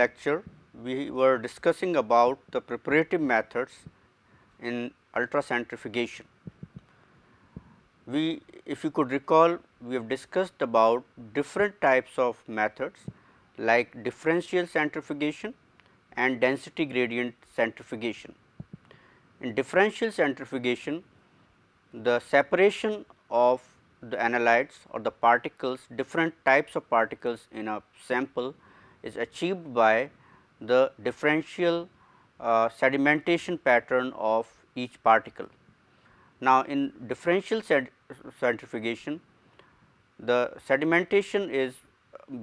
lecture we were discussing about the preparative methods in ultracentrifugation. If you could recall, we have discussed about different types of methods like differential centrifugation and density gradient centrifugation. In differential centrifugation, the separation of the analytes or the particles, different types of particles in a sample is achieved by the differential sedimentation pattern of each particle. Now, in differential centrifugation, the sedimentation is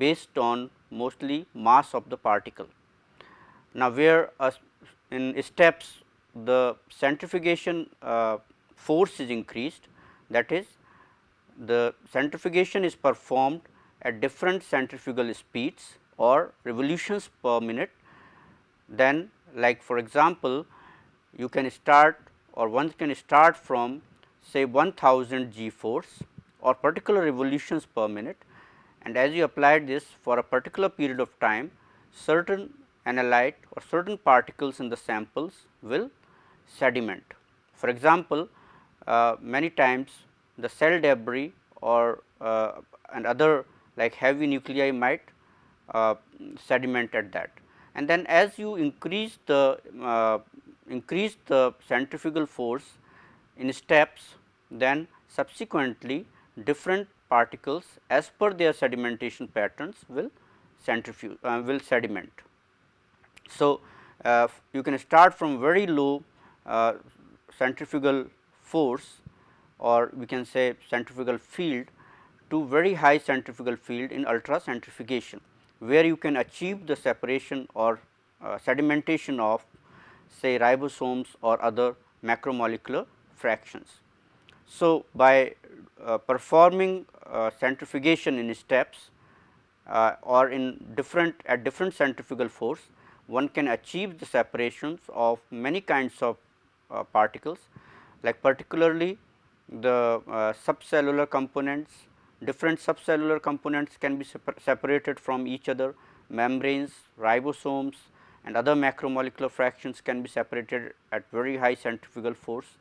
based on mostly mass of the particle. Now, where in steps the centrifugation force is increased, that is the centrifugation is performed at different centrifugal speeds or revolutions per minute. Then, like for example, you can start or one can start from say 1000 G force or particular revolutions per minute, and as you applied this for a particular period of time, certain analyte or certain particles in the samples will sediment. For example, many times the cell debris or and other like heavy nuclei might sediment at that. And then as you increase the centrifugal force in steps, then subsequently different particles as per their sedimentation patterns will sediment. So, you can start from very low centrifugal force or we can say centrifugal field to very high centrifugal field in ultracentrifugation, where you can achieve the separation or sedimentation of say ribosomes or other macromolecular fractions. So, by performing centrifugation in steps or in at different centrifugal force, one can achieve the separations of many kinds of particles, like particularly the subcellular components. Different subcellular components can be separated from each other, membranes, ribosomes and other macromolecular fractions can be separated at very high centrifugal force,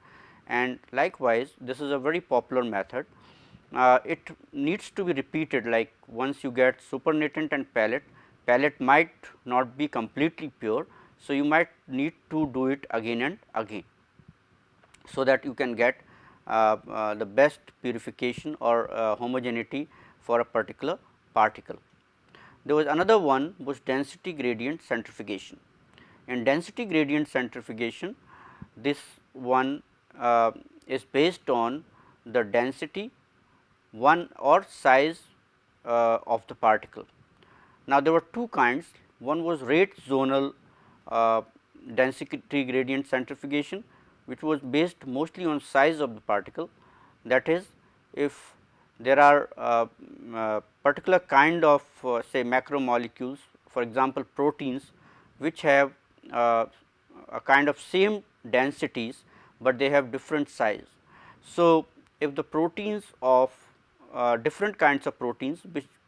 and likewise this is a very popular method. It needs to be repeated, like once you get supernatant and pellet might not be completely pure. So, you might need to do it again and again, so that you can get the best purification or homogeneity for a particular particle. There was another one was density gradient centrifugation. In density gradient centrifugation, this one is based on the density or size of the particle. Now, there were two kinds, one was rate zonal density gradient centrifugation, which was based mostly on size of the particle. That is, if there are particular kind of say macromolecules, for example, proteins which have a kind of same densities, but they have different size. So, if the proteins of different kinds of proteins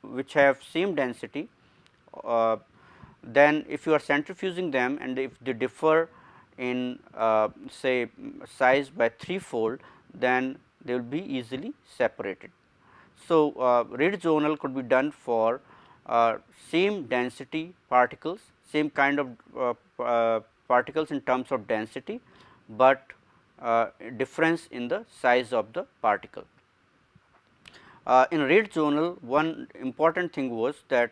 which have same density, then if you are centrifuging them and if they differ in say size by threefold, then they will be easily separated. So, rate zonal could be done for same density particles, same kind of particles in terms of density, but difference in the size of the particle. In rate zonal, one important thing was that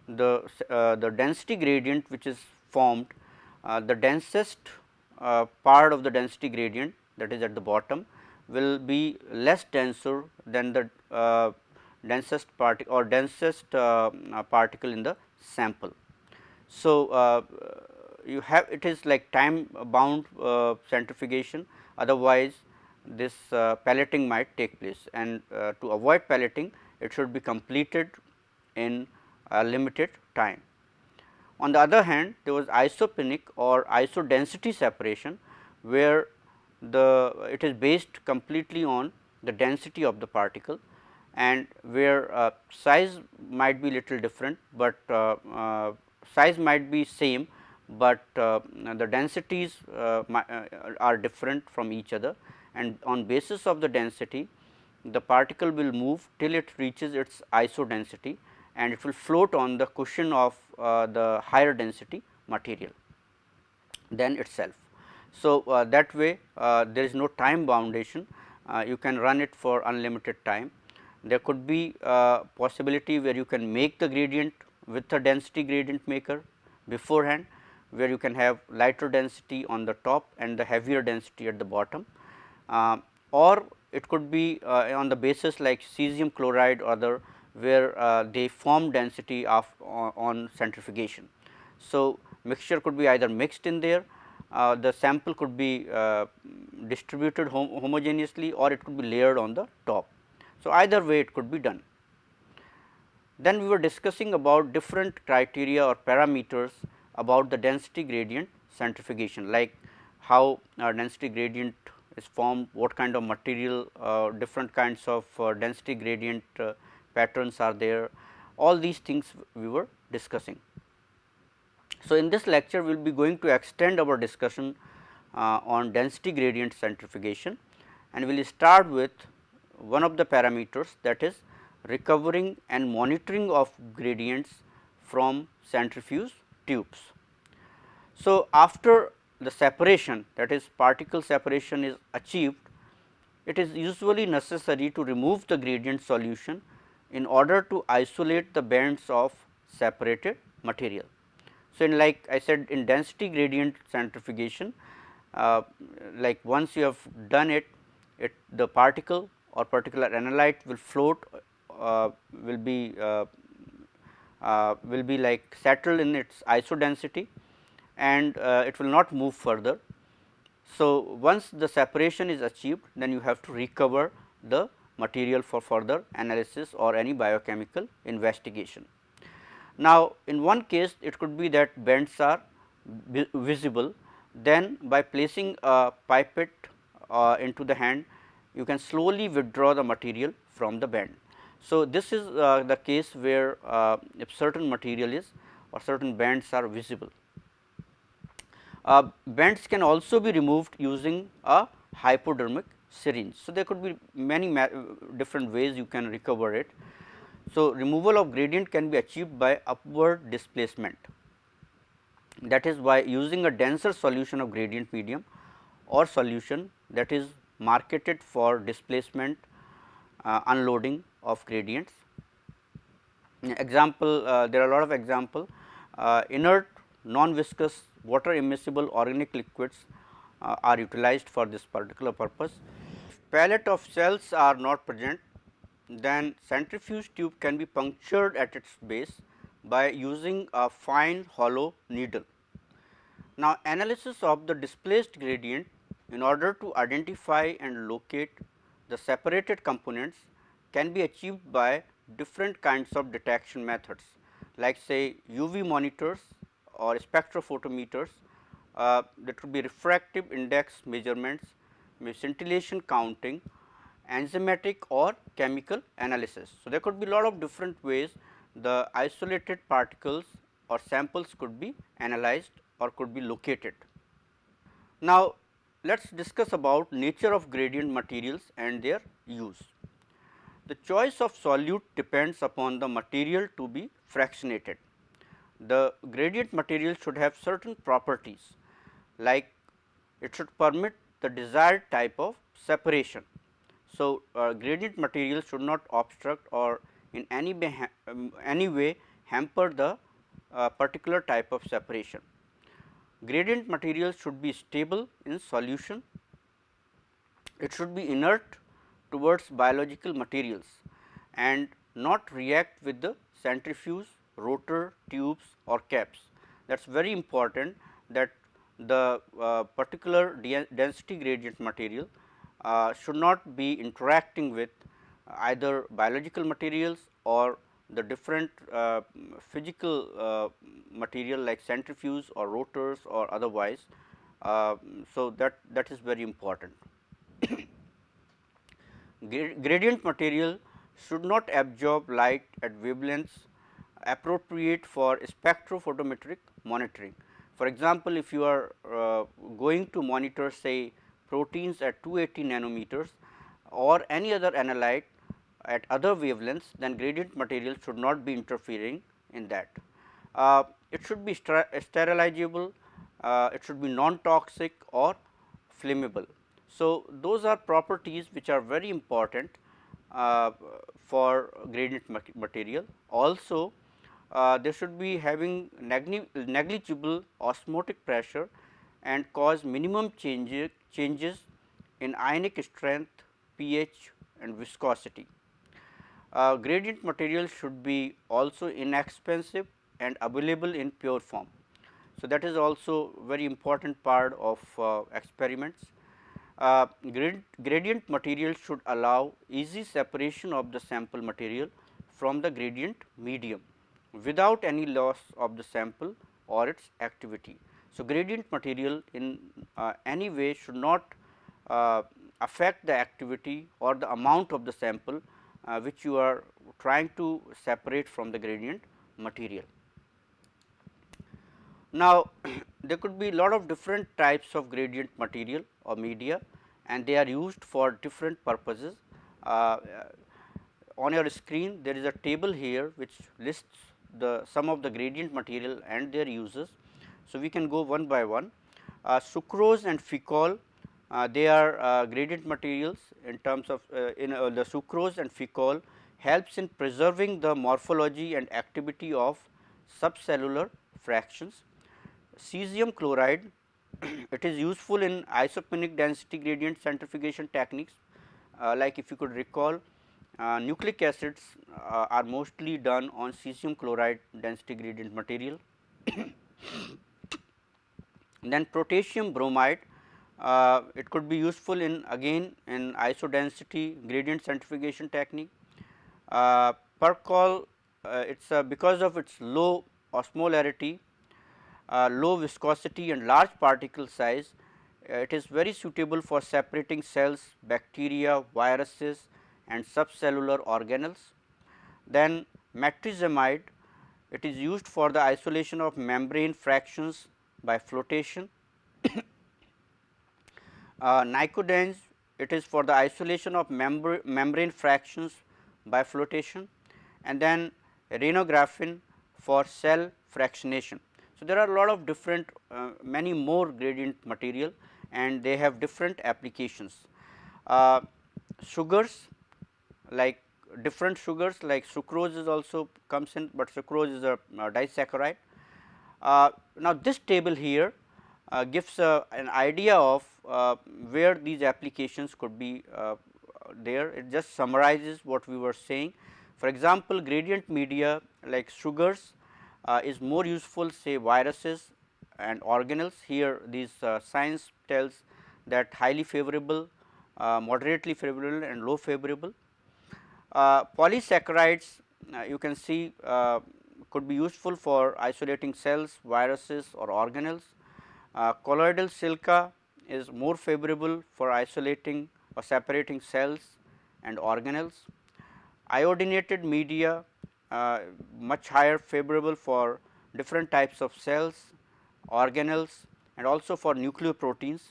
the density gradient which is formed, the densest part of the density gradient, that is at the bottom, will be less denser than the densest particle or densest particle in the sample. So, you have it is like time bound centrifugation, otherwise this pelleting might take place, and to avoid pelleting it should be completed in a limited time. On the other hand, there was isopenic or isodensity separation, where it is based completely on the density of the particle, and where size might be little different, but size might be same, but the densities are different from each other, and on basis of the density the particle will move till it reaches its isodensity, and it will float on the cushion of the higher density material than itself. So, that way there is no time boundation, you can run it for unlimited time. There could be possibility where you can make the gradient with a density gradient maker beforehand, where you can have lighter density on the top and the heavier density at the bottom, or it could be on the basis like cesium chloride or other, where they form density of on centrifugation. So, mixture could be either mixed in there, the sample could be distributed homogeneously, or it could be layered on the top. So, either way it could be done. Then we were discussing about different criteria or parameters about the density gradient centrifugation, like how density gradient is formed, what kind of material, different kinds of density gradient patterns are there, all these things we were discussing. So, in this lecture we will be going to extend our discussion on density gradient centrifugation, and we will start with one of the parameters, that is recovering and monitoring of gradients from centrifuge tubes. So, after the separation, that is particle separation is achieved, it is usually necessary to remove the gradient solution in order to isolate the bands of separated material. So, in like I said, in density gradient centrifugation, like once you have done it, the particle or particular analyte will float, will be like settled in its isodensity, and it will not move further. So, once the separation is achieved, then you have to recover the material for further analysis or any biochemical investigation. Now, in one case it could be that bends are visible, then by placing a pipette into the hand, you can slowly withdraw the material from the bend. So, this is the case where if certain material is or certain bends are visible. Bends can also be removed using a hypodermic syringe. So, there could be many different ways you can recover it. So, removal of gradient can be achieved by upward displacement, that is by using a denser solution of gradient medium or solution that is marketed for displacement unloading of gradients. Example, there are a lot of example, inert non-viscous water immiscible organic liquids are utilized for this particular purpose. If pallet of cells are not present, then centrifuge tube can be punctured at its base by using a fine hollow needle. Now, analysis of the displaced gradient in order to identify and locate the separated components can be achieved by different kinds of detection methods, like say UV monitors or spectrophotometers, that could be refractive index measurements, scintillation counting, enzymatic or chemical analysis. So, there could be lot of different ways the isolated particles or samples could be analyzed or could be located. Now, let us discuss about nature of gradient materials and their use. The choice of solute depends upon the material to be fractionated. The gradient material should have certain properties, like it should permit the desired type of separation. So, gradient material should not obstruct or in any way hamper the particular type of separation. Gradient material should be stable in solution, it should be inert towards biological materials and not react with the centrifuge, rotor, tubes or caps. That is very important, that the particular density gradient material should not be interacting with either biological materials or the different physical material like centrifuge or rotors or otherwise. So, that is very important. Gradient material should not absorb light at wavelengths appropriate for spectrophotometric monitoring. For example, if you are going to monitor say proteins at 280 nanometers or any other analyte at other wavelengths, then gradient material should not be interfering in that. It should be sterilizable, it should be non-toxic or flammable. So, those are properties which are very important uh, for gradient material. Also, they should be having negligible osmotic pressure and cause minimum changes in ionic strength, pH and viscosity. Gradient material should be also inexpensive and available in pure form. So, that is also very important part of experiments. Gradient material should allow easy separation of the sample material from the gradient medium without any loss of the sample or its activity. So, gradient material in any way should not affect the activity or the amount of the sample which you are trying to separate from the gradient material. Now, there could be lot of different types of gradient material or media and they are used for different purposes. On your screen there is a table here which lists the some of the gradient material and their uses. So, we can go one by one. Sucrose and ficol, they are gradient materials in terms of the sucrose and ficol helps in preserving the morphology and activity of subcellular fractions. Cesium chloride, it is useful in isopenic density gradient centrifugation techniques, like if you could recall nucleic acids are mostly done on cesium chloride density gradient material. Then potassium bromide, it could be useful in again in isodensity gradient centrifugation technique. Percol, it is because of its low osmolarity, low viscosity and large particle size, it is very suitable for separating cells, bacteria, viruses and subcellular organelles. Then matrizamide, it is used for the isolation of membrane fractions by flotation. Nicodenz, it is for the isolation of membrane fractions by flotation, and then rhenographin for cell fractionation. So, there are a lot of different many more gradient material and they have different applications. Sugars, like different sugars like sucrose is also comes in, but sucrose is a disaccharide. Now, this table here gives an idea of where these applications could be there. It just summarizes what we were saying. For example, gradient media like sugars is more useful say viruses and organelles. Here these science tells that highly favorable, moderately favorable and low favorable. Polysaccharides you can see could be useful for isolating cells, viruses or organelles. Colloidal silica is more favorable for isolating or separating cells and organelles. Iodinated media much higher favorable for different types of cells, organelles and also for nucleoproteins.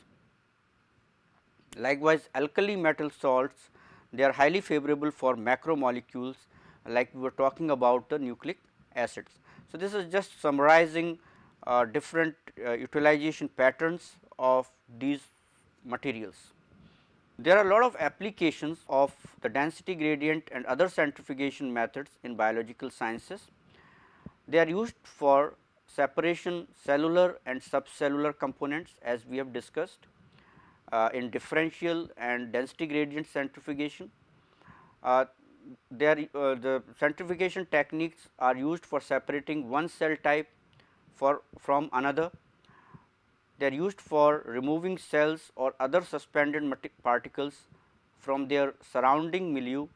Likewise, alkali metal salts, they are highly favorable for macromolecules like we were talking about the nucleic acids. So, this is just summarizing different utilization patterns of these materials. There are a lot of applications of the density gradient and other centrifugation methods in biological sciences. They are used for separation cellular and subcellular components as we have discussed in differential and density gradient centrifugation. The centrifugation techniques are used for separating one cell type from another. They are used for removing cells or other suspended particles from their surrounding milieu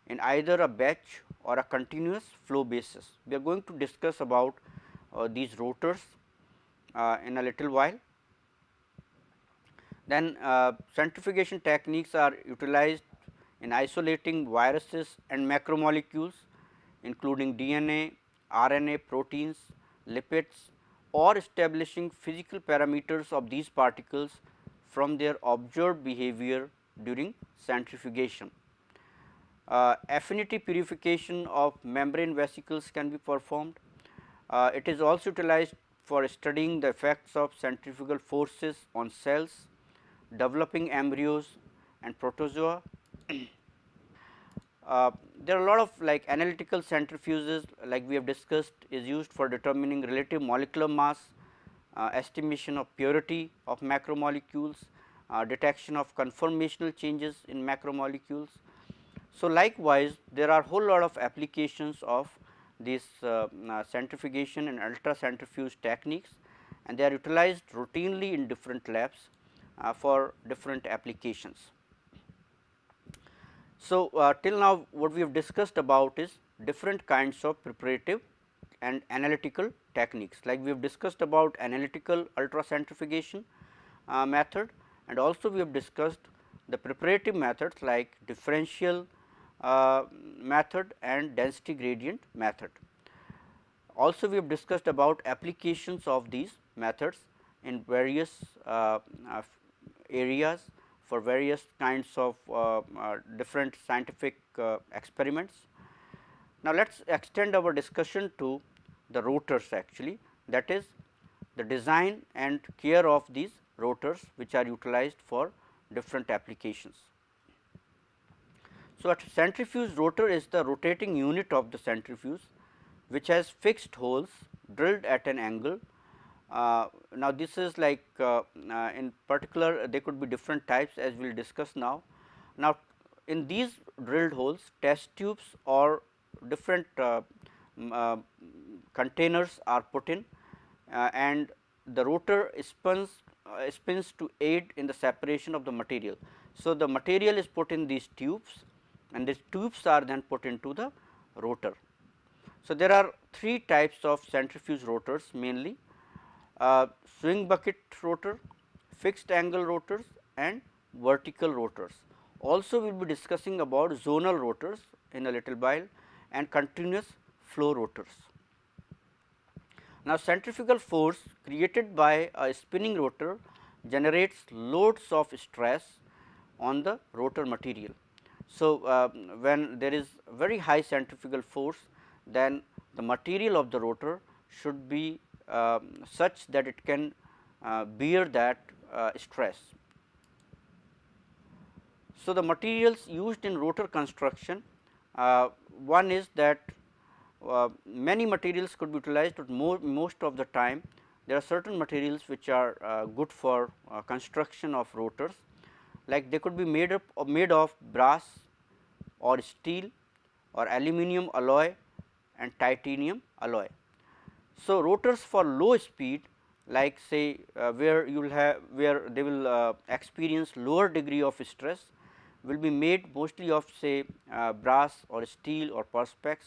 in either a batch or a continuous flow basis. We are going to discuss about these rotors in a little while. Then centrifugation techniques are utilized in isolating viruses and macromolecules including DNA, RNA, proteins, lipids, or establishing physical parameters of these particles from their observed behavior during centrifugation. Affinity purification of membrane vesicles can be performed. It is also utilized for studying the effects of centrifugal forces on cells, developing embryos and protozoa. There are a lot of like analytical centrifuges, like we have discussed, is used for determining relative molecular mass, estimation of purity of macromolecules, detection of conformational changes in macromolecules. So, likewise there are whole lot of applications of these centrifugation and ultracentrifuge techniques, and they are utilized routinely in different labs for different applications. So, till now what we have discussed about is different kinds of preparative and analytical techniques, like we have discussed about analytical ultracentrifugation method, and also we have discussed the preparative methods like differential method and density gradient method. Also we have discussed about applications of these methods in various areas for various kinds of different scientific experiments. Now, let us extend our discussion to the rotors actually, that is the design and care of these rotors which are utilized for different applications. So, a centrifuge rotor is the rotating unit of the centrifuge which has fixed holes drilled at an angle. Now, this is like in particular there could be different types as we will discuss now. Now, in these drilled holes test tubes or different containers are put in, and the rotor spins to aid in the separation of the material. So, the material is put in these tubes and these tubes are then put into the rotor. So, there are three types of centrifuge rotors mainly: swing bucket rotor, fixed angle rotors and vertical rotors. Also we will be discussing about zonal rotors in a little while and continuous flow rotors. Now, centrifugal force created by a spinning rotor generates loads of stress on the rotor material. So, when there is very high centrifugal force, then the material of the rotor should be such that it can bear that stress. So, the materials used in rotor construction, one is that many materials could be utilized, but most of the time there are certain materials which are good for construction of rotors, like they could be made of brass or steel or aluminum alloy and titanium alloy. So, rotors for low speed, like say where you will have where they will experience lower degree of stress, will be made mostly of say brass or steel or perspex.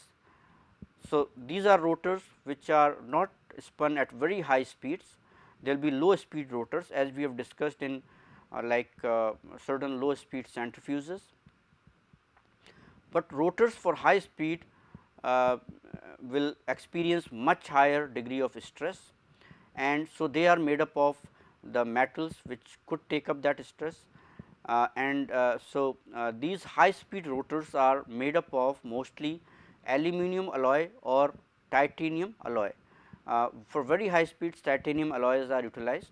So, these are rotors which are not spun at very high speeds, there will be low speed rotors as we have discussed in certain low speed centrifuges. But rotors for high speed will experience much higher degree of stress, and so they are made up of the metals which could take up that stress, these high speed rotors are made up of mostly aluminum alloy or titanium alloy. For very high speeds titanium alloys are utilized,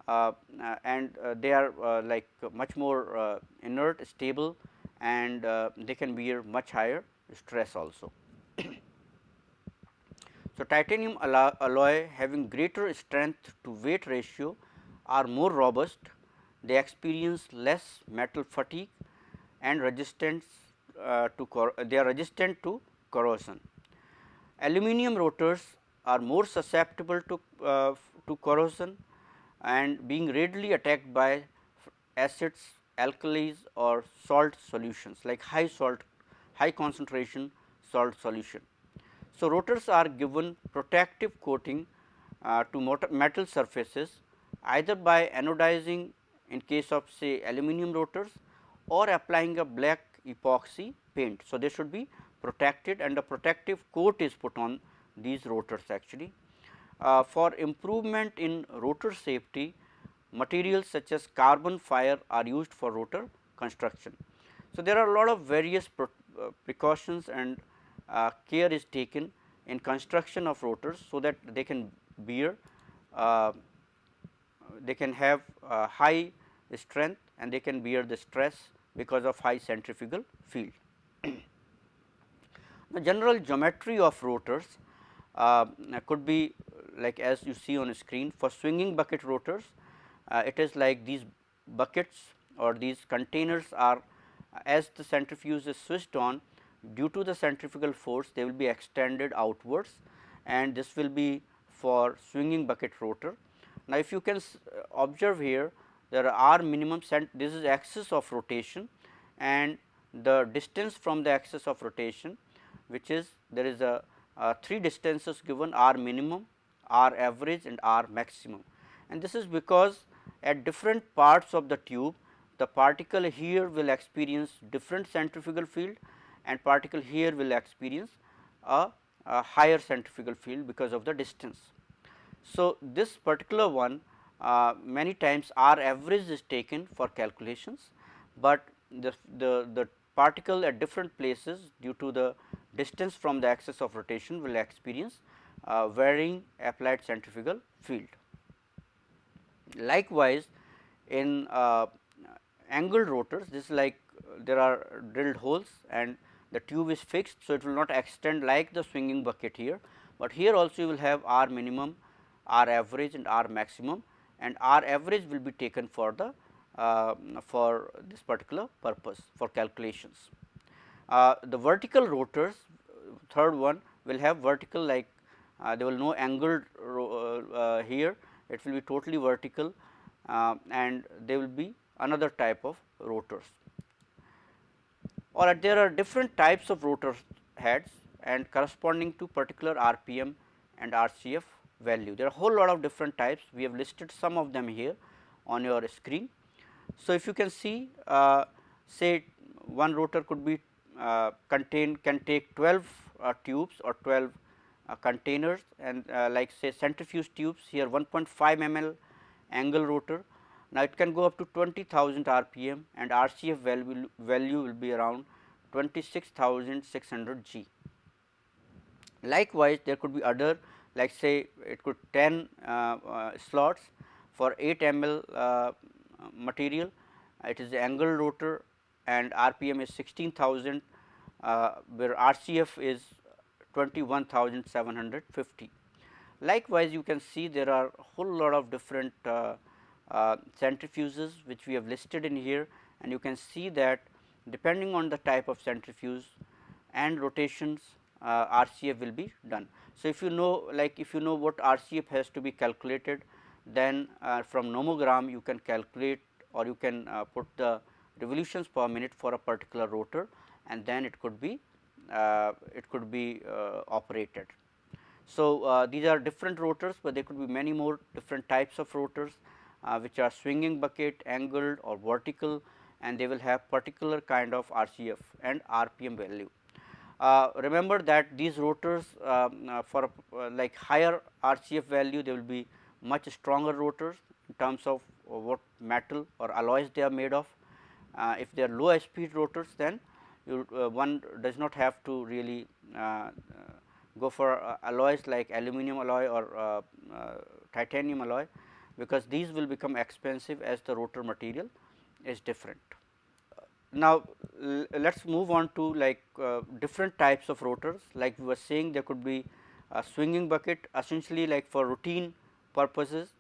they are like much more inert, stable, and they can bear much higher stress also. So, titanium alloy having greater strength to weight ratio are more robust, they experience less metal fatigue and resistance they are resistant to corrosion. Aluminum rotors are more susceptible to corrosion and being readily attacked by acids, alkalis or salt solutions, like high concentration salt solution. So, rotors are given protective coating to metal surfaces either by anodizing in case of say aluminum rotors or applying a black epoxy paint. So, they should be protected and a protective coat is put on these rotors actually. For improvement in rotor safety, materials such as carbon fiber are used for rotor construction. So, there are a lot of various precautions and care is taken in construction of rotors, so that they can bear uh, they can have high strength and they can bear the stress because of high centrifugal field. The general geometry of rotors could be like as you see on screen. For swinging bucket rotors, it is like these buckets or these containers are, as the centrifuge is switched on, due to the centrifugal force they will be extended outwards, and this will be for swinging bucket rotor. Now, if you can observe here, there are minimum this is axis of rotation, and the distance from the axis of rotation, which is there is a three distances given, r minimum, r average and r maximum. And this is because at different parts of the tube, the particle here will experience different centrifugal field and particle here will experience a higher centrifugal field because of the distance. So, this particular one many times r average is taken for calculations, but the particle at different places due to the distance from the axis of rotation will experience varying applied centrifugal field. Likewise, in angled rotors, this is like there are drilled holes and the tube is fixed. So, it will not extend like the swinging bucket here, but here also you will have r minimum, r average and r maximum, and r average will be taken for the for this particular purpose for calculations. The vertical rotors, third one, will have vertical like there will no angled here, it will be totally vertical and they will be another type of rotors. Or there are different types of rotor heads and corresponding to particular RPM and RCF value. There are a whole lot of different types, we have listed some of them here on your screen. So, if you can see say one rotor could be can take 12 tubes or 12 containers, and like say centrifuge tubes here 1.5 ml angle rotor. Now, it can go up to 20,000 RPM and RCF value will be around 26,600 G. Likewise, there could be other like say it could 10 slots for 8 ml material, it is the angle rotor and RPM is 16,000 where RCF is 21,750. Likewise, you can see there are a whole lot of different centrifuges which we have listed in here, and you can see that depending on the type of centrifuge and rotations RCF will be done. So, if you know what RCF has to be calculated, then from nomogram you can calculate or you can put the revolutions per minute for a particular rotor, and then it could be operated. So, these are different rotors, but there could be many more different types of rotors which are swinging bucket, angled or vertical, and they will have particular kind of RCF and RPM value. Remember that these rotors for like higher RCF value, they will be much stronger rotors in terms of what metal or alloys they are made of. If they are low speed rotors, then one does not have to really go for alloys like aluminum alloy or titanium alloy, because these will become expensive as the rotor material is different. Now, let us move on to like different types of rotors. Like we were saying, there could be a swinging bucket, essentially like for routine purposes.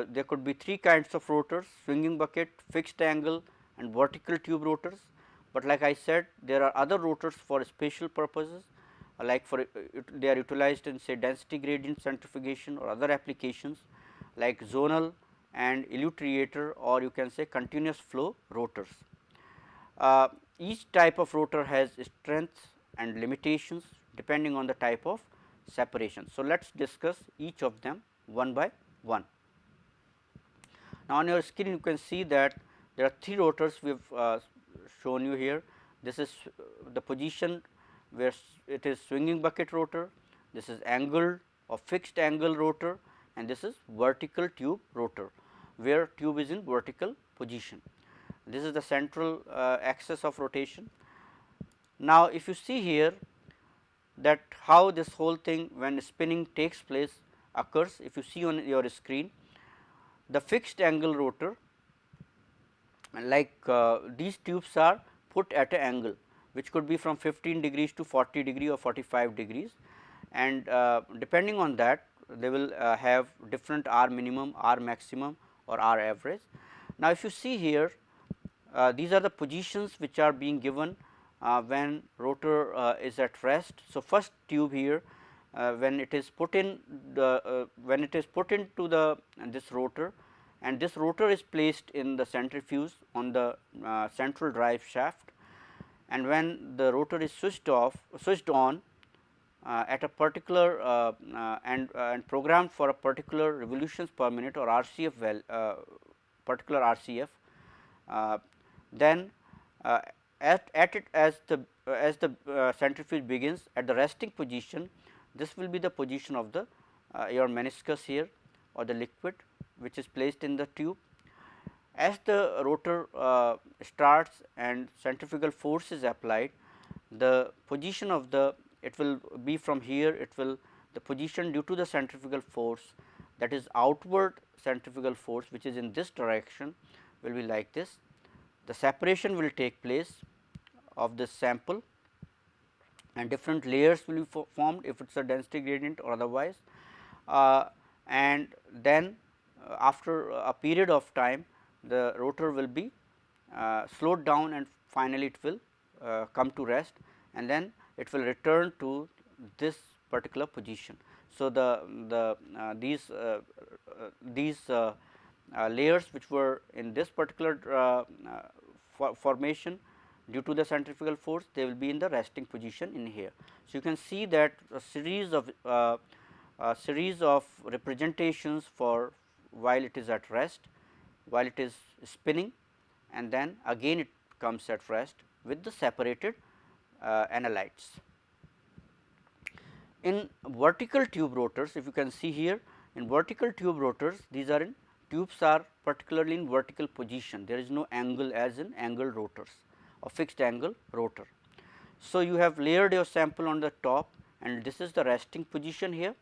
There could be three kinds of rotors: swinging bucket, fixed angle and vertical tube rotors. But like I said, there are other rotors for special purposes, like for they are utilized in say density gradient centrifugation or other applications like zonal and elutriator, or you can say continuous flow rotors. Each type of rotor has strengths and limitations depending on the type of separation. So, let us discuss each of them one by one. Now, on your screen you can see that there are three rotors we have shown you here. This is the position where it is swinging bucket rotor, this is angled or fixed angle rotor, and this is vertical tube rotor, where tube is in vertical position. This is the central axis of rotation. Now, if you see here that how this whole thing when spinning takes place occurs, if you see on your screen, the fixed angle rotor, like these tubes are put at an angle which could be from 15 degrees to 40 degree or 45 degrees, and depending on that they will have different R minimum, R maximum or R average. Now, if you see here, these are the positions which are being given when rotor is at rest. So, first tube here, when it is put in the when it is put into the this rotor, and this rotor is placed in the centrifuge on the central drive shaft, and when the rotor is switched on at a particular and programmed for a particular revolutions per minute or RCF particular RCF, then at it as the centrifuge begins at the resting position, this will be the position of the your meniscus here or the liquid which is placed in the tube. As the rotor starts and centrifugal force is applied, the position of the, it will be from here, it will the position due to the centrifugal force, that is outward centrifugal force which is in this direction, will be like this. The separation will take place of this sample and different layers will be formed if it is a density gradient or otherwise, and then after a period of time the rotor will be slowed down and finally it will come to rest, and then it will return to this particular position. So, these layers which were in this particular formation due to the centrifugal force, they will be in the resting position in here. So, you can see that a series of representations for while it is at rest, while it is spinning, and then again it comes at rest with the separated analytes. In vertical tube rotors, if you can see here, in vertical tube rotors, these are in tubes are particularly in vertical position, there is no angle as in angled rotors or fixed angle rotor. So, you have layered your sample on the top and this is the resting position here.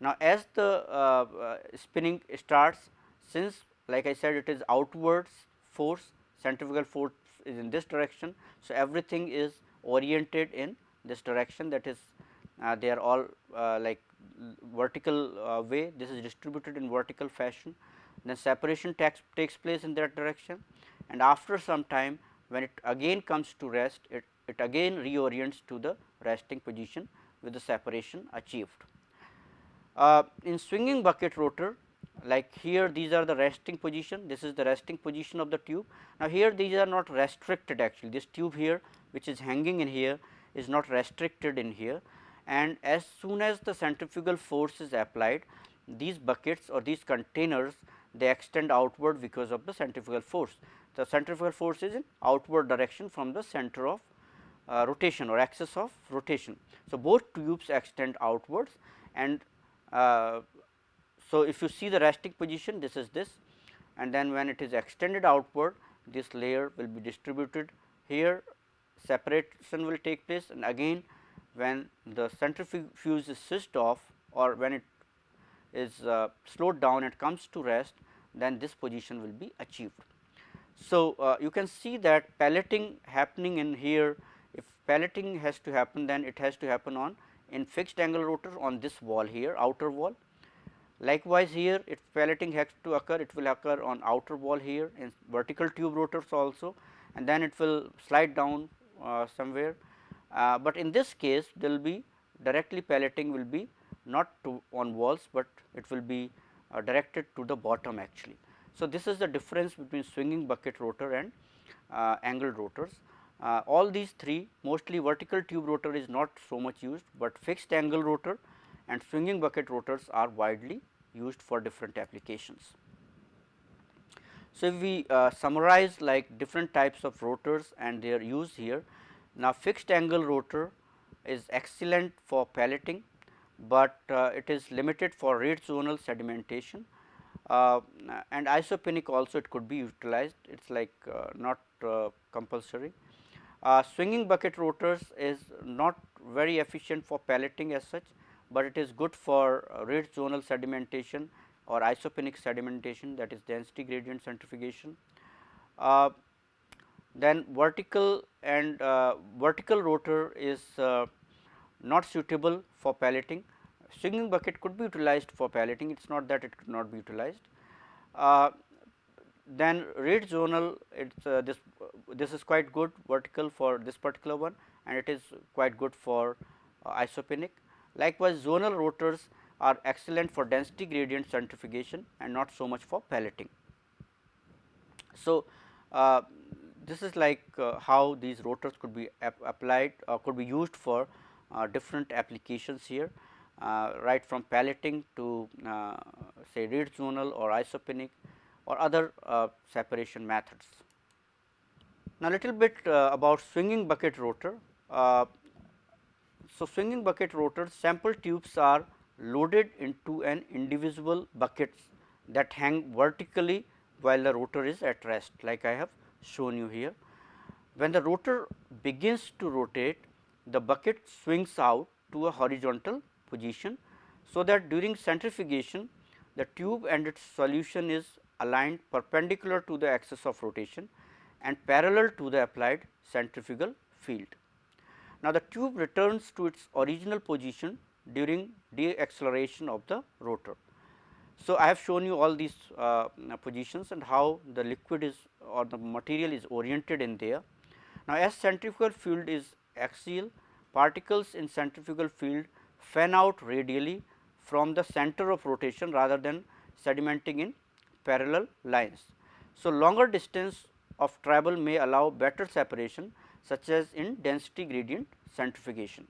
Now, as the spinning starts, since like I said it is outwards force, centrifugal force is in this direction. So, everything is oriented in this direction, that is they are all like vertical way, this is distributed in vertical fashion. Then separation takes place in that direction, and after some time when it again comes to rest, it again reorients to the resting position with the separation achieved. In swinging bucket rotor, like here these are the resting position, this is the resting position of the tube. Now, here these are not restricted actually, this tube here which is hanging in here is not restricted in here, and as soon as the centrifugal force is applied, these buckets or these containers, they extend outward because of the centrifugal force. The centrifugal force is in outward direction from the center of rotation or axis of rotation. So, both tubes extend outwards, and so if you see the resting position, this is this, and then when it is extended outward, this layer will be distributed here, separation will take place, and again when the centrifuge is switched off or when it is slowed down and comes to rest, then this position will be achieved. So, you can see that pelleting happening in here. If pelleting has to happen, then it has to happen on in fixed angle rotor on this wall here, outer wall. Likewise, here if pelleting has to occur, it will occur on outer wall here in vertical tube rotors also, and then it will slide down somewhere. But in this case, there will be directly pelleting will be not to on walls, but it will be directed to the bottom actually. So, this is the difference between swinging bucket rotor and angled rotors. All these three, mostly vertical tube rotor is not so much used, but fixed angle rotor and swinging bucket rotors are widely used for different applications. So, if we summarize like different types of rotors and their use here. Now, fixed angle rotor is excellent for pelleting, but it is limited for rate zonal sedimentation, and isopenic also it could be utilized. It is like not compulsory. Swinging bucket rotors is not very efficient for pelleting as such, but it is good for rate zonal sedimentation or isopenic sedimentation, that is density gradient centrifugation. Then vertical rotor is not suitable for pelleting. Swinging bucket could be utilized for pelleting, it is not that it could not be utilized. Then rate zonal, it's this is quite good vertical for this particular one, and it is quite good for isopenic. Likewise, zonal rotors are excellent for density gradient centrifugation and not so much for pelleting. So, this is like how these rotors could be applied or could be used for different applications here, right from pelleting to say rate zonal or isopenic or other separation methods. Now, little bit about swinging bucket rotor. So, swinging bucket rotors, sample tubes are loaded into an indivisible buckets that hang vertically while the rotor is at rest, like I have shown you here. When the rotor begins to rotate, the bucket swings out to a horizontal position, so that during centrifugation the tube and its solution is aligned perpendicular to the axis of rotation and parallel to the applied centrifugal field. Now, the tube returns to its original position during deacceleration of the rotor. So, I have shown you all these positions and how the liquid is or the material is oriented in there. Now, as centrifugal field is axial, particles in centrifugal field fan out radially from the center of rotation rather than sedimenting in parallel lines. So, longer distance of travel may allow better separation, such as in density gradient centrifugation.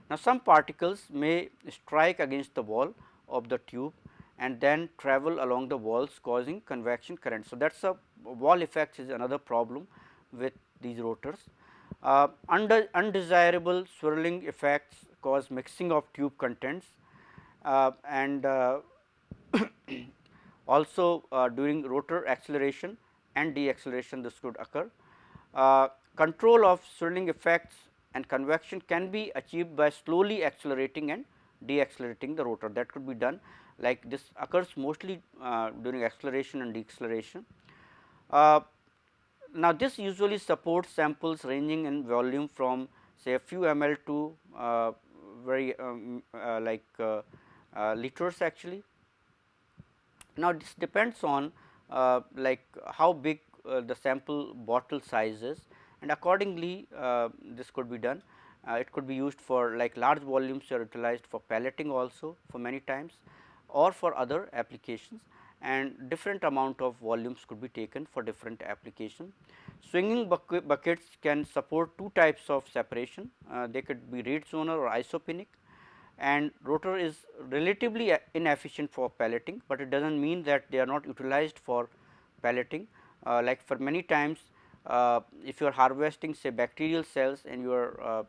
Now, some particles may strike against the wall of the tube and then travel along the walls, causing convection current. So, that is a wall effect is another problem with these rotors. Undesirable swirling effects cause mixing of tube contents, and also during rotor acceleration and deacceleration this could occur. Control of swirling effects and convection can be achieved by slowly accelerating and deaccelerating the rotor. That could be done, like this occurs mostly during acceleration and deceleration. Now, this usually supports samples ranging in volume from say a few ml to very liters actually. Now, this depends on like how big the sample bottle size is, and accordingly this could be done. It could be used for like large volumes are utilized for pelleting also for many times or for other applications, and different amount of volumes could be taken for different application. Swinging buckets can support two types of separation, they could be rate zonal or isopenic, and rotor is relatively inefficient for pelleting, but it does not mean that they are not utilized for pelleting. Like for many times if you are harvesting say bacterial cells and you are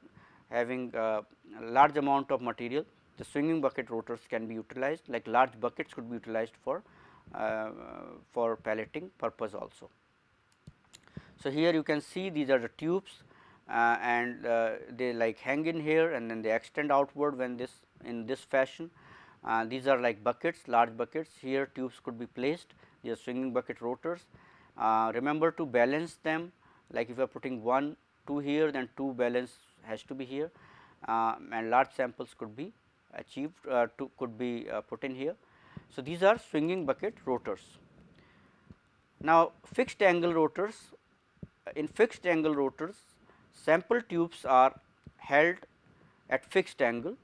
having a large amount of material, the swinging bucket rotors can be utilized, like large buckets could be utilized for pelleting purpose also. So, here you can see these are the tubes and they like hang in here and then they extend outward when this in this fashion. These are like buckets, large buckets, here tubes could be placed, these are swinging bucket rotors. Remember to balance them, like if you are putting 1, 2 here, then 2 balance has to be here, and large samples could be achieved could be put in here. So, these are swinging bucket rotors. Now, fixed angle rotors. In fixed angle rotors, sample tubes are held at fixed angle,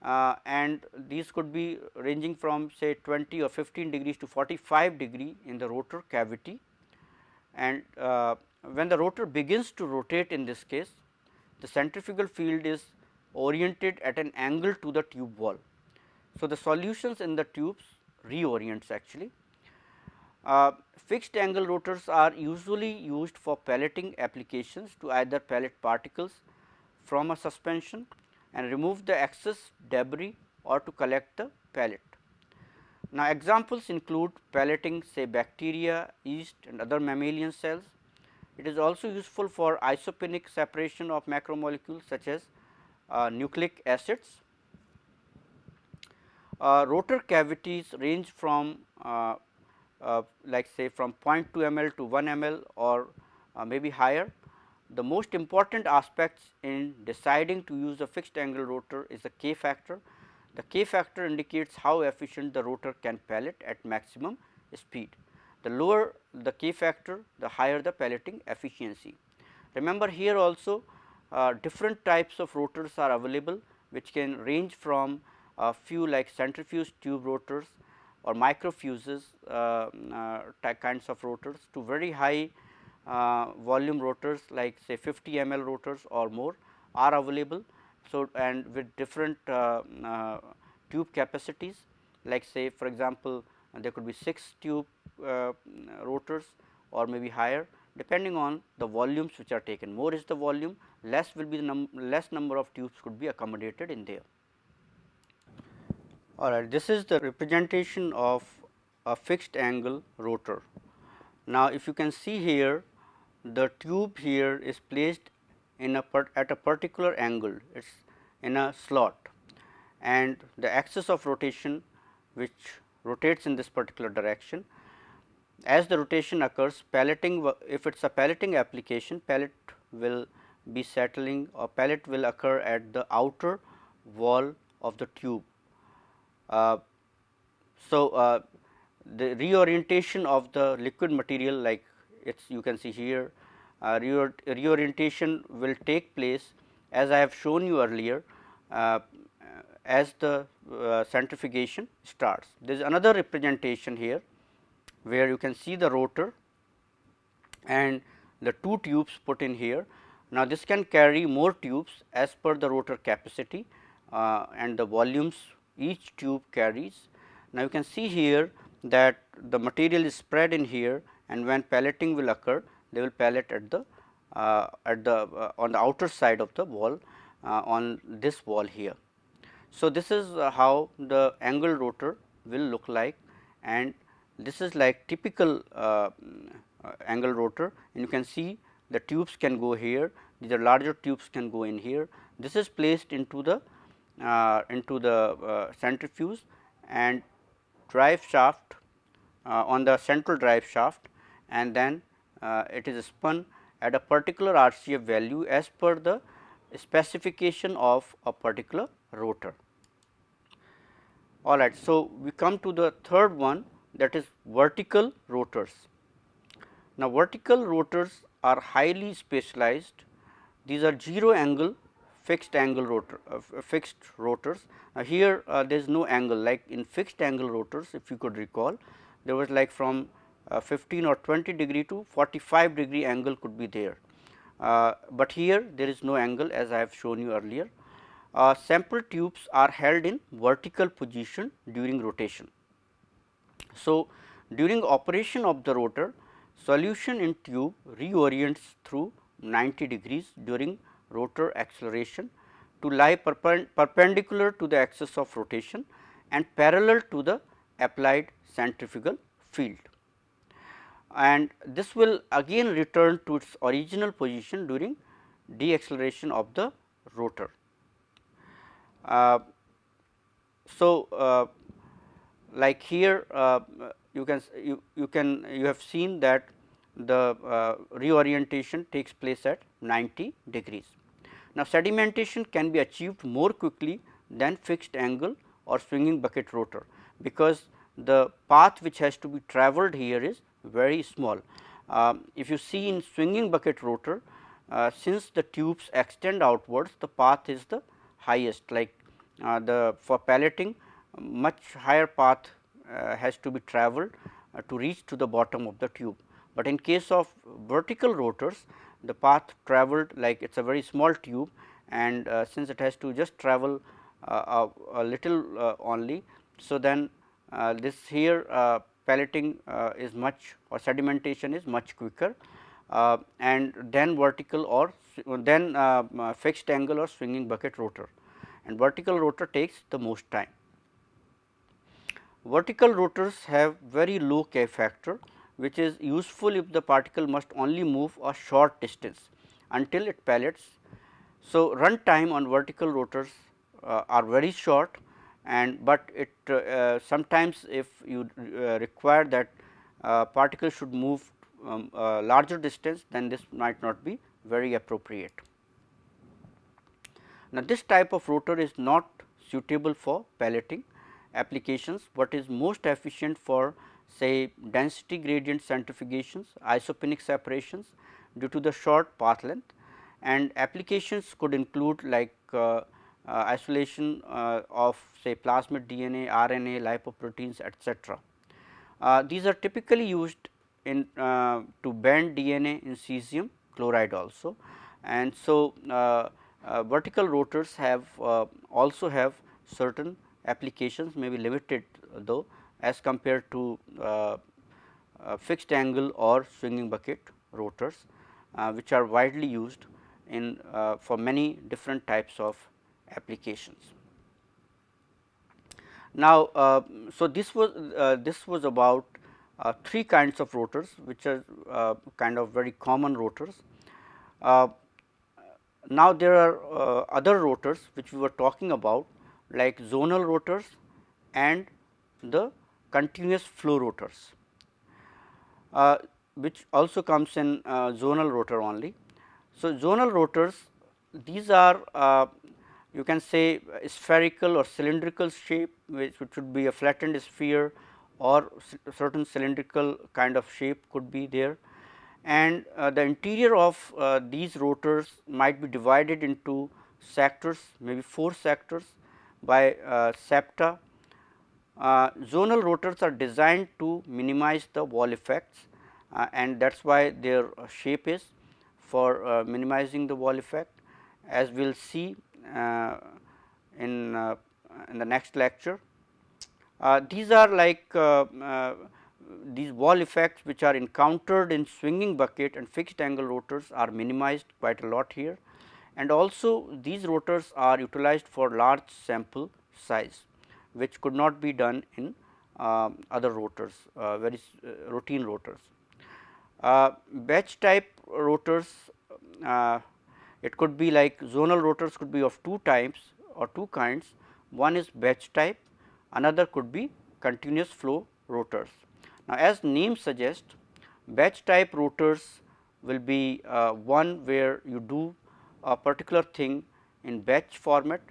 and these could be ranging from say 20 or 15 degrees to 45 degree in the rotor cavity, and when the rotor begins to rotate, in this case the centrifugal field is oriented at an angle to the tube wall. So, the solutions in the tubes reorients actually. Fixed angle rotors are usually used for pelleting applications to either pellet particles from a suspension, and remove the excess debris or to collect the pellet. Now, examples include pelleting say bacteria, yeast and other mammalian cells. It is also useful for isopenic separation of macromolecules such as nucleic acids. Rotor cavities range from like say from 0.2 ml to 1 ml or maybe higher. The most important aspects in deciding to use a fixed angle rotor is the K factor. The K factor indicates how efficient the rotor can pellet at maximum speed. The lower the K factor, the higher the pelleting efficiency. Remember, here also different types of rotors are available, which can range from a few like centrifuge tube rotors or microfuses kinds of rotors to very high volume rotors like say 50 ml rotors or more are available. So, and with different tube capacities, like say for example, there could be 6 tube rotors or maybe higher, depending on the volumes which are taken. More is the volume, less will be the less number of tubes could be accommodated in there. All right, this is the representation of a fixed angle rotor. Now, if you can see here, the tube here is placed in at a particular angle, it is in a slot, and the axis of rotation which rotates in this particular direction. As the rotation occurs, pelleting, if it is a pelleting application, pellet will be settling or pellet will occur at the outer wall of the tube. The reorientation of the liquid material, like it's you can see here, reorientation will take place as I have shown you earlier as the centrifugation starts. There is another representation here where you can see the rotor and the 2 tubes put in here. Now, this can carry more tubes as per the rotor capacity and the volumes each tube carries. Now, you can see here that the material is spread in here, and when pelleting will occur, they will pellet at the on the outer side of the wall on this wall here. So, this is how the angle rotor will look like, and this is like typical angle rotor, and you can see the tubes can go here, these are larger tubes can go in here. This is placed into the centrifuge and drive shaft on the central drive shaft, and then it is spun at a particular RCF value as per the specification of a particular rotor. All right. So, we come to the third one, that is vertical rotors. Now, vertical rotors are highly specialized. These are 0 angle fixed angle rotor fixed rotors. Now, here there is no angle, like in fixed angle rotors, if you could recall, there was like from 15 or 20 degree to 45 degree angle could be there, but here there is no angle as I have shown you earlier. Sample tubes are held in vertical position during rotation. So, during operation of the rotor, solution in tube reorients through 90 degrees during rotor acceleration to lie perpendicular to the axis of rotation and parallel to the applied centrifugal field, and this will again return to its original position during deacceleration of the rotor. Like here you have seen that the reorientation takes place at 90 degrees. Now, sedimentation can be achieved more quickly than fixed angle or swinging bucket rotor, because the path which has to be travelled here is very small. If you see in swinging bucket rotor, since the tubes extend outwards, the path is the highest, like for pelleting much higher path has to be travelled to reach to the bottom of the tube. But in case of vertical rotors, the path travelled, like it is a very small tube, and since it has to just travel a little only. So, then this here pelleting is much, or sedimentation is much quicker, and then vertical or then fixed angle or swinging bucket rotor. and vertical rotor takes the most time. Vertical rotors have very low K factor, which is useful if the particle must only move a short distance until it pellets. So, run time on vertical rotors are very short, and but it sometimes if you require that particle should move a larger distance, then this might not be very appropriate. Now, this type of rotor is not suitable for pelleting applications, but is most efficient for say density gradient centrifugations, isopenic separations due to the short path length, and applications could include like isolation of say plasmid DNA, RNA, lipoproteins, etc. These are typically used in to bend DNA in cesium chloride also, and so vertical rotors have also have certain applications, may be limited though as compared to fixed angle or swinging bucket rotors, which are widely used in for many different types of applications. Now, so this was about three kinds of rotors, which are kind of very common rotors. Now, there are other rotors which we were talking about, like zonal rotors and the continuous flow rotors, which also comes in zonal rotor only. So, zonal rotors, these are you can say spherical or cylindrical shape, which should be a flattened sphere or certain cylindrical kind of shape could be there, and the interior of these rotors might be divided into sectors, maybe 4 sectors by septa. Zonal rotors are designed to minimize the wall effects, and that is why their shape is for minimizing the wall effect, as we will see in the next lecture. These are like these wall effects which are encountered in swinging bucket and fixed angle rotors are minimized quite a lot here, and also these rotors are utilized for large sample size, which could not be done in other rotors, very routine rotors. Batch type rotors, it could be like zonal rotors could be of two types or two kinds. One is batch type, another could be continuous flow rotors. Now, as name suggests, batch type rotors will be one where you do a particular thing in batch format,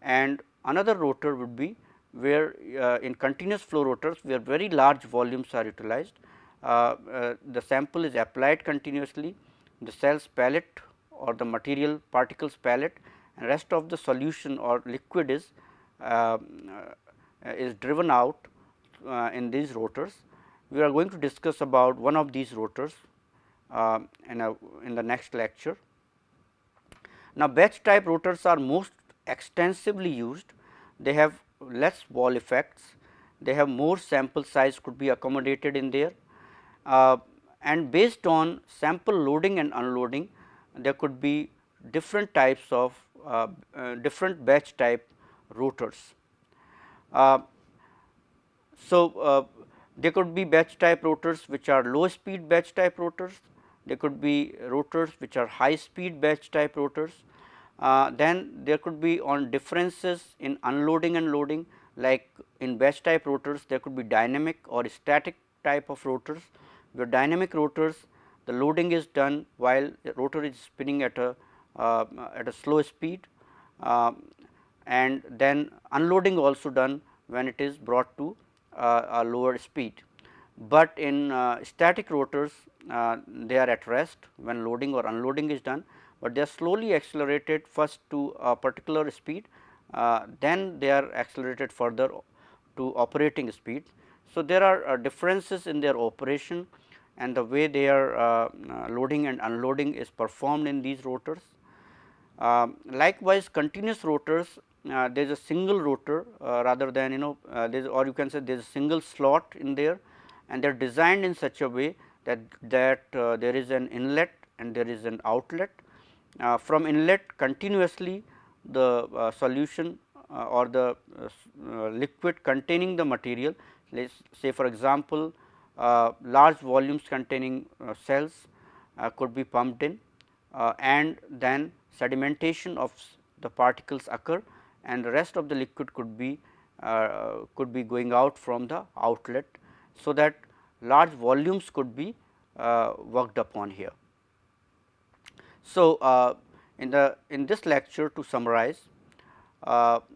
and another rotor would be where in continuous flow rotors where very large volumes are utilized. The sample is applied continuously, the cells pellet or the material particles pellet, and rest of the solution or liquid is driven out in these rotors. We are going to discuss about one of these rotors in the next lecture. Now, batch type rotors are most extensively used. They have less wall effects, they have more sample size could be accommodated in there, and based on sample loading and unloading, there could be different types of different batch type rotors. There could be batch type rotors which are low speed batch type rotors, there could be rotors which are high speed batch type rotors. Then there could be on differences in unloading and loading, like in batch type rotors there could be dynamic or static type of rotors, where dynamic rotors the loading is done while the rotor is spinning at a slow speed, and then unloading also done when it is brought to a lower speed. But in static rotors they are at rest when loading or unloading is done, but they are slowly accelerated first to a particular speed, then they are accelerated further to operating speed. So, there are differences in their operation and the way they are loading and unloading is performed in these rotors. Likewise, continuous rotors, there is a single rotor rather than or you can say there is a single slot in there, and they are designed in such a way that there is an inlet and there is an outlet. From inlet continuously the solution or the liquid containing the material. Let us say for example, large volumes containing cells could be pumped in, and then sedimentation of the particles occur, and the rest of the liquid could be going out from the outlet. So, that large volumes could be worked upon here. So, in this lecture, to summarize,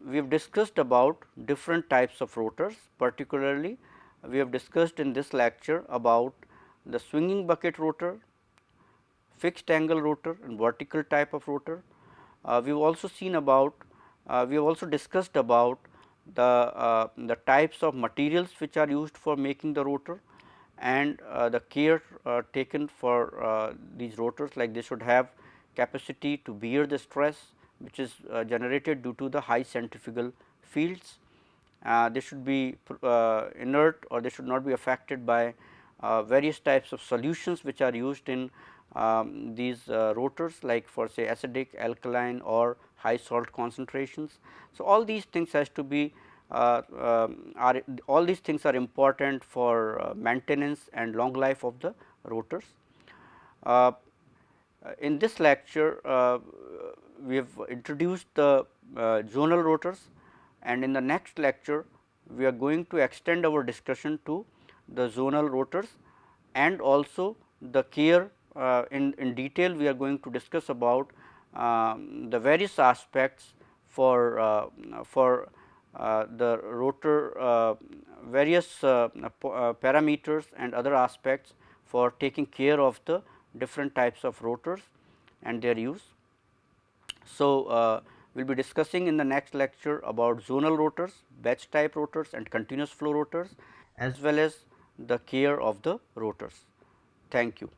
we have discussed about different types of rotors. Particularly, we have discussed in this lecture about the swinging bucket rotor, fixed angle rotor and vertical type of rotor. We have also seen about, we have also discussed about the types of materials which are used for making the rotor, and the care taken for these rotors, like they should have capacity to bear the stress which is generated due to the high centrifugal fields. They should be inert, or they should not be affected by various types of solutions which are used in these rotors, like for say acidic, alkaline or high salt concentrations. So, all these things has to be all these things are important for maintenance and long life of the rotors. In this lecture, we have introduced the zonal rotors, and in the next lecture we are going to extend our discussion to the zonal rotors, and also the care in detail we are going to discuss about the various aspects for the rotor, various parameters and other aspects for taking care of the different types of rotors and their use. So, we will be discussing in the next lecture about zonal rotors, batch type rotors and continuous flow rotors, as well as the care of the rotors. Thank you.